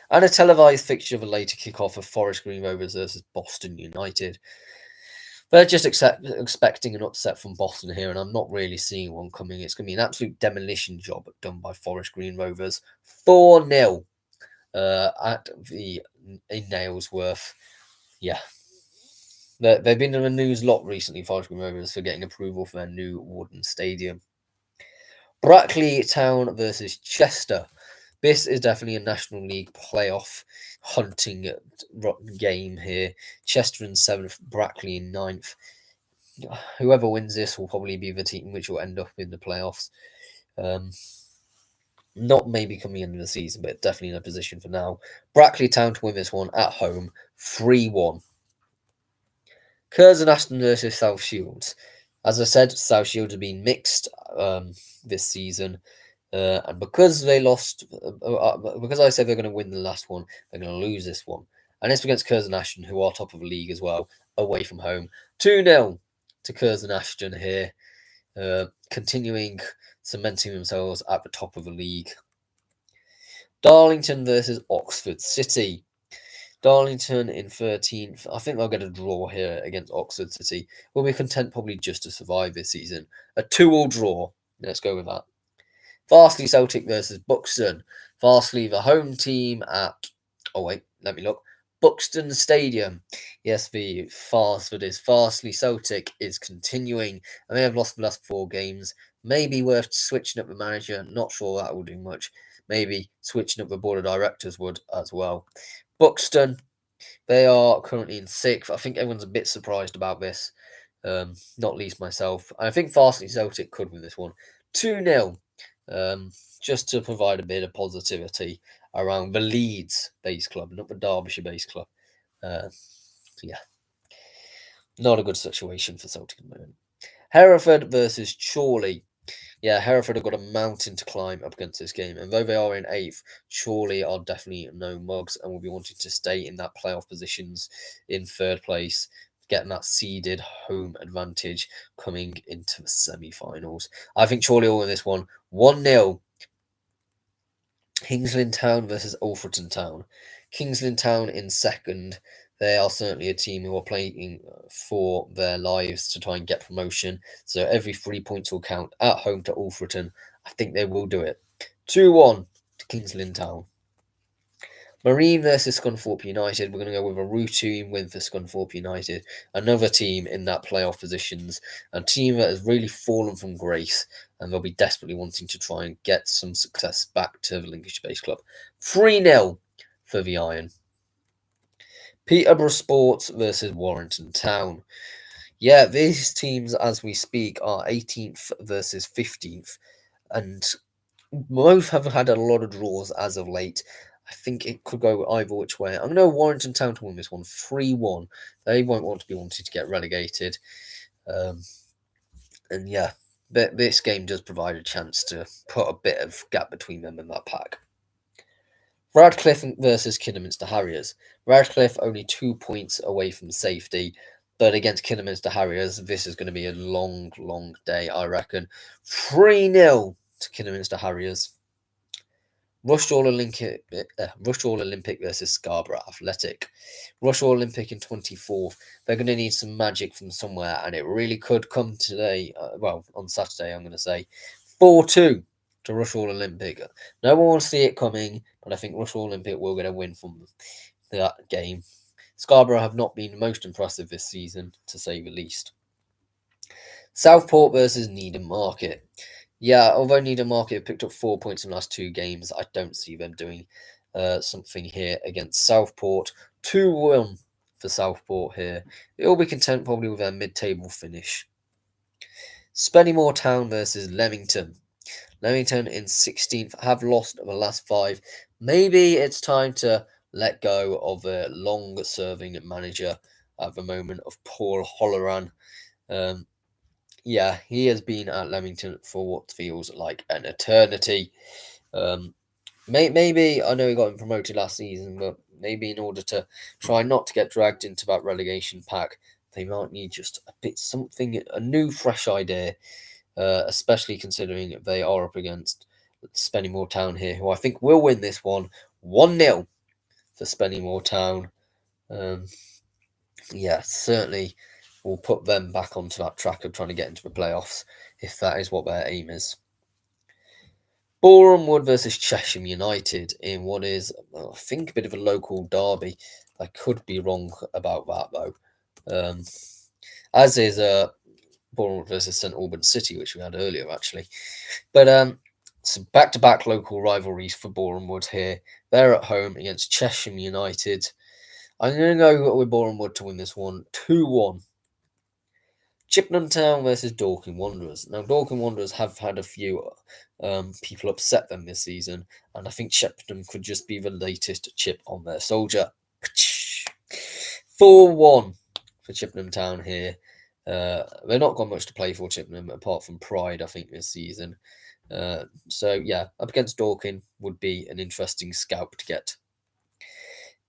Speaker 1: And a televised fixture of a later kick-off of Forest Green Rovers versus Boston United. They're just expecting an upset from Boston here, and I'm not really seeing one coming. It's going to be an absolute demolition job done by Forest Green Rovers. 4-0 at in Nailsworth. Yeah. They've been in the news a lot recently, Forest Green Rovers, for getting approval for their new wooden stadium. Brackley Town versus Chester. This is definitely a National League playoff hunting game here. Chester in 7th, Brackley in 9th. Whoever wins this will probably be the team which will end up in the playoffs. Not maybe coming into the season, but definitely in a position for now. Brackley Town to win this one at home, 3-1. Curzon Ashton versus South Shields. As I said, South Shields have been mixed this season. And because they lost, because I said they're going to win the last one, they're going to lose this one. And it's against Curzon Ashton, who are top of the league as well, away from home. 2-0 to Curzon Ashton here, continuing cementing themselves at the top of the league. Darlington versus Oxford City. Darlington in 13th. I think they'll get a draw here against Oxford City. We'll be content probably just to survive this season. A 2-2 draw. Let's go with that. Farsley Celtic versus Buxton. Farsley, the home team at... Oh, wait, let me look. Buxton Stadium. Yes, the farce that is Farsley Celtic is continuing, and they have lost the last 4 games. Maybe worth switching up the manager. Not sure that will do much. Maybe switching up the board of directors would as well. Buxton, they are currently in 6th. I think everyone's a bit surprised about this, not least myself. I think Farsley Celtic could win this one. 2-0 just to provide a bit of positivity around the Leeds-based club, not the Derbyshire-based club. Yeah, not a good situation for Celtic at the moment. Hereford versus Chorley. Yeah, Hereford have got a mountain to climb up against this game, and though they are in 8th, Chorley are definitely no mugs and will be wanting to stay in that playoff positions in 3rd place, getting that seeded home advantage coming into the semi-finals. I think Chorley will win this one 1-0. Kingsland Town versus Alfreton Town. Kingsland Town in 2nd. They are certainly a team who are playing for their lives to try and get promotion. So every 3 points will count at home to Alfreton. I think they will do it. 2-1 to Kingsland Town. Marine versus Scunthorpe United. We're going to go with a routine win for Scunthorpe United. Another team in that playoff positions. A team that has really fallen from grace. And they'll be desperately wanting to try and get some success back to the Lincolnshire-based club. 3-0 for the Iron. Peterborough Sports versus Warrington Town. Yeah, these teams, as we speak, are 18th versus 15th. And both have had a lot of draws as of late. I think it could go either which way. I'm going to go Warrington Town to win this one 3-1. They won't want to be wanting to get relegated. And yeah, this game does provide a chance to put a bit of gap between them and that pack. Radcliffe versus Kidderminster Harriers. Radcliffe only 2 points away from safety, but against Kidderminster Harriers, this is going to be a long, long day, I reckon. 3-0 to Kidderminster Harriers. Rushall Olympic versus Scarborough Athletic. Rushall Olympic in 24th. They're going to need some magic from somewhere, and it really could come today. On Saturday, I'm going to say 4-2 to Rushall Olympic. No one will see it coming, but I think Rushall Olympic will get a win from that game. Scarborough have not been most impressive this season, to say the least. Southport versus Needham Market. Yeah, although Needham Market have picked up 4 points in the last 2 games, I don't see them doing something here against Southport. 2-1 for Southport here. They'll be content probably with their mid-table finish. Spennymoor Town versus Leamington. Leamington in 16th have lost the last 5. Maybe it's time to let go of a long-serving manager at the moment of Paul Holloran. Yeah, he has been at Leamington for what feels like an eternity. Maybe, I know he got him promoted last season, but maybe in order to try not to get dragged into that relegation pack, they might need just a bit something, a new, fresh idea, especially considering they are up against Spennymoor Town here, who I think will win this one 1-0 for Spennymoor Town. Yeah, certainly will put them back onto that track of trying to get into the playoffs, if that is what their aim is. Boreham Wood versus Cheshire United in what is, I think, a bit of a local derby. I could be wrong about that, though. As is Boreham Wood versus St Albans City, which we had earlier, actually. But so back-to-back local rivalries for Boreham Wood here. They're at home against Cheshire United. I'm going to go with Boreham Wood to win this one 2-1. Chippenham Town versus Dorking Wanderers. Now, Dorking Wanderers have had a few people upset them this season, and I think Chippenham could just be the latest chip on their soldier. 4-1 for Chippenham Town here. They're not got much to play for, Chippenham, apart from pride, I think, this season. So, yeah, up against Dorking would be an interesting scalp to get.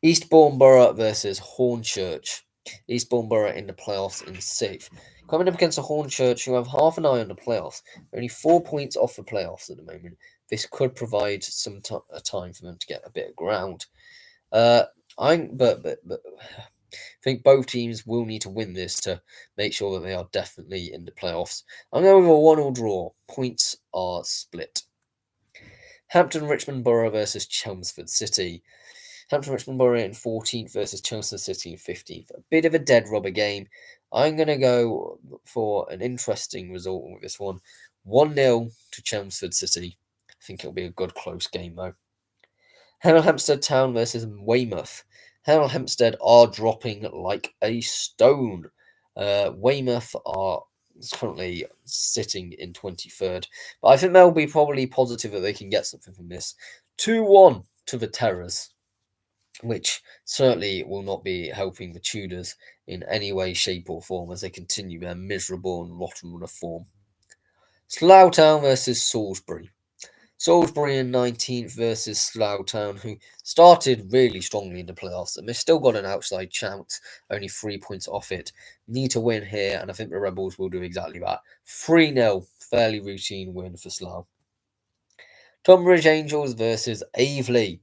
Speaker 1: Eastbourne Borough versus Hornchurch. Eastbourne Borough in the playoffs in 6th. Coming up against a Hornchurch who have half an eye on the playoffs. Only 4 points off the playoffs at the moment. This could provide some time for them to get a bit of ground. I think both teams will need to win this to make sure that they are definitely in the playoffs. I'm going with a 1-1 draw. Points are split. Hampton Richmond Borough versus Chelmsford City. Hampton Richmond Borough in 14th versus Chelmsford City in 15th. A bit of a dead rubber game. I'm going to go for an interesting result with this one. 1-0 to Chelmsford City. I think it'll be a good close game, though. Hemel Hempstead Town versus Weymouth. Hemel Hempstead are dropping like a stone. Weymouth are is currently sitting in 23rd. But I think they'll be probably positive that they can get something from this. 2-1 to the Terrors, which certainly will not be helping the Tudors in any way, shape, or form as they continue their miserable and rotten run of form. Slough Town versus Salisbury. Salisbury in 19th versus Slough Town, who started really strongly in the playoffs, and they've still got an outside chance, only 3 points off it. Need to win here, and I think the Rebels will do exactly that. 3-0, fairly routine win for Slough. Tunbridge Angels versus Aveley.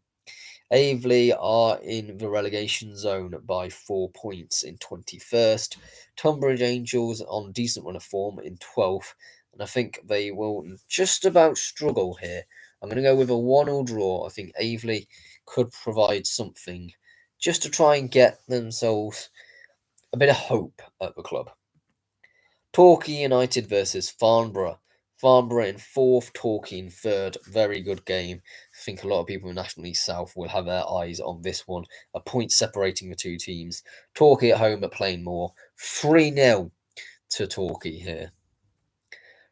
Speaker 1: Aveley are in the relegation zone by 4 points in 21st. Tunbridge Angels on decent run of form in 12th. And I think they will just about struggle here. I'm going to go with a 1-0 draw. I think Aveley could provide something just to try and get themselves a bit of hope at the club. Torquay United versus Farnborough. Farnborough in 4th, Torquay in 3rd. Very good game. I think a lot of people in National League South will have their eyes on this one. A point separating the two teams. Torquay at home at Plainmoor. 3-0 to Torquay here.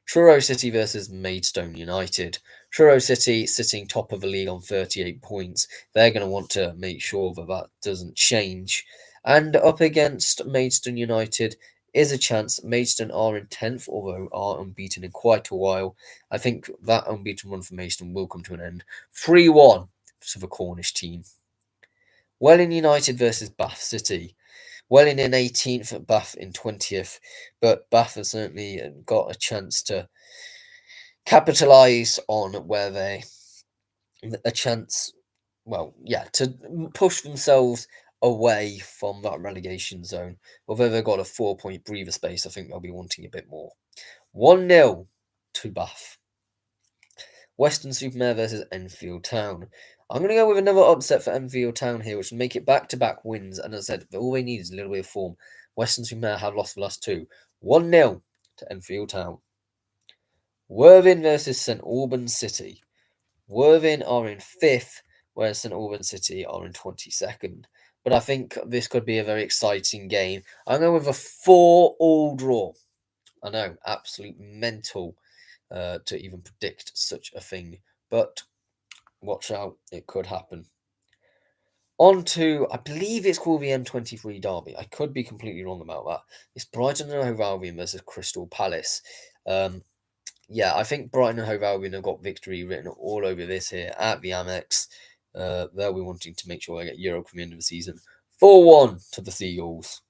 Speaker 1: Truro City versus Maidstone United. Truro City sitting top of the league on 38 points. They're going to want to make sure that that doesn't change. And up against Maidstone United is a chance. Maidstone are in 10th, although are unbeaten in quite a while. I think that unbeaten run for Maidstone will come to an end. 3-1 to the Cornish team. Welling United versus Bath City. Welling in 18th, Bath in 20th, but Bath has certainly got a chance to capitalise on where they to push themselves away from that relegation zone. Although they've got a 4-point breather space, I think they'll be wanting a bit more. 1-0 to Bath. Weston-super-Mare versus Enfield Town. I'm going to go with another upset for Enfield Town here, which will make it back-to-back wins. And as I said, all they need is a little bit of form. Weston-super-Mare have lost the last two. 1-0 to Enfield Town. Worthing versus St Albans City. Worthing are in 5th, whereas St Albans City are in 22nd. But I think this could be a very exciting game. I'm going with a 4-all draw. I know, absolute mental to even predict such a thing. But watch out, it could happen. On to, I believe it's called the M23 Derby. I could be completely wrong about that. It's Brighton and Hove Albion versus Crystal Palace. I think Brighton and Hove Albion have got victory written all over this here at the Amex. They'll be wanting to make sure they get Europe from the end of the season. 4-1 to the Seagulls.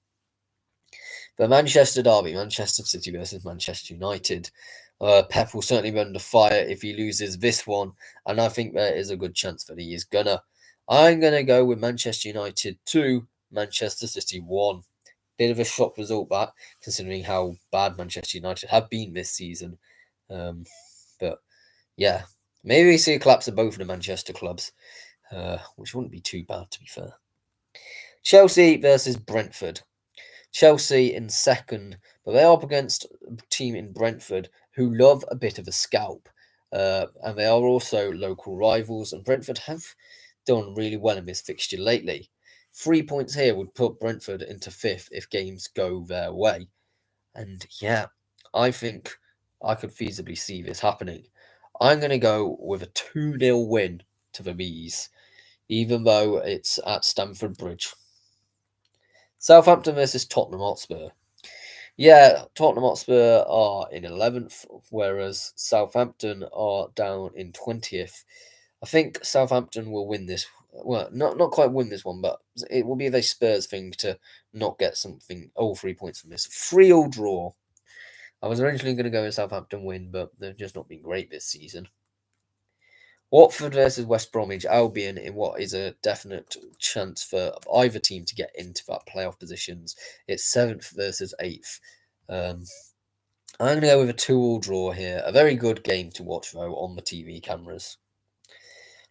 Speaker 1: The Manchester Derby, Manchester City versus Manchester United. Pep will certainly be under fire if he loses this one, and I think there is a good chance that he is gonna. I'm gonna go with Manchester United 2, Manchester City 1. Bit of a shock result that, considering how bad Manchester United have been this season. But yeah, maybe we see a collapse of both of the Manchester clubs, which wouldn't be too bad, to be fair. Chelsea versus Brentford. Chelsea in 2nd, but they're up against a team in Brentford who love a bit of a scalp. And they are also local rivals, and Brentford have done really well in this fixture lately. 3 points here would put Brentford into 5th if games go their way. And yeah, I think I could feasibly see this happening. I'm going to go with a 2-0 win to the Bees, even though it's at Stamford Bridge. Southampton versus Tottenham Hotspur. Yeah, Tottenham Hotspur are in 11th, whereas Southampton are down in 20th. I think Southampton will win this. Well, not quite win this one, but it will be a very Spurs thing to not get something, all 3 points from this. 3-all draw. I was originally going to go with Southampton win, but they've just not been great this season. Watford versus West Bromwich Albion in what is a definite chance for either team to get into that playoff positions. It's 7th versus 8th. I'm going to go with a 2-all draw here. A very good game to watch, though, on the TV cameras.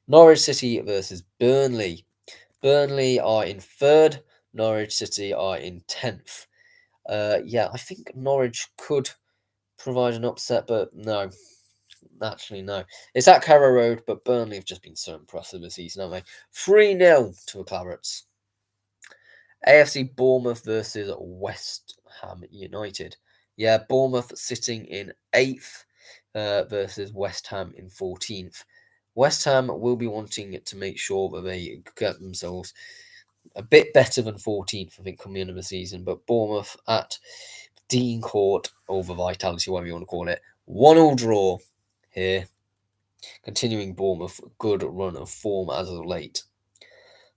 Speaker 1: Norwich City versus Burnley. Burnley are in 3rd. Norwich City are in 10th. I think Norwich could provide an upset, but no. Actually, no. It's at Carrow Road, but Burnley have just been so impressive this season, haven't they? 3-0 to the Clarets. AFC Bournemouth versus West Ham United. Yeah, Bournemouth sitting in 8th versus West Ham in 14th. West Ham will be wanting to make sure that they get themselves a bit better than 14th, I think, coming into the season. But Bournemouth at Dean Court over Vitality, whatever you want to call it. 1-1 draw here. Continuing Bournemouth, good run of form as of late.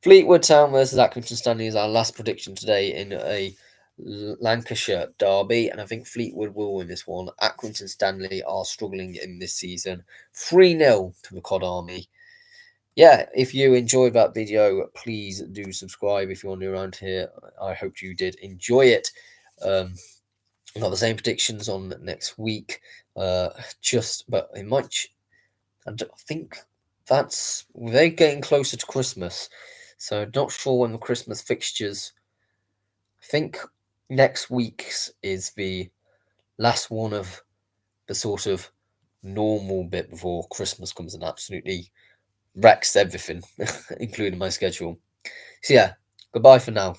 Speaker 1: Fleetwood Town versus Accrington Stanley is our last prediction today in a Lancashire derby, and I think Fleetwood will win this one. Accrington Stanley are struggling in this season. 3-0 to the Cod Army. Yeah, if you enjoyed that video, please do subscribe if you're new around here. I hope you did enjoy it. I've got the same predictions on next week. But it might. I think they're getting closer to Christmas, so not sure when the Christmas fixtures. I think next week's is the last one of the sort of normal bit before Christmas comes and absolutely wrecks everything, including my schedule. So yeah, goodbye for now.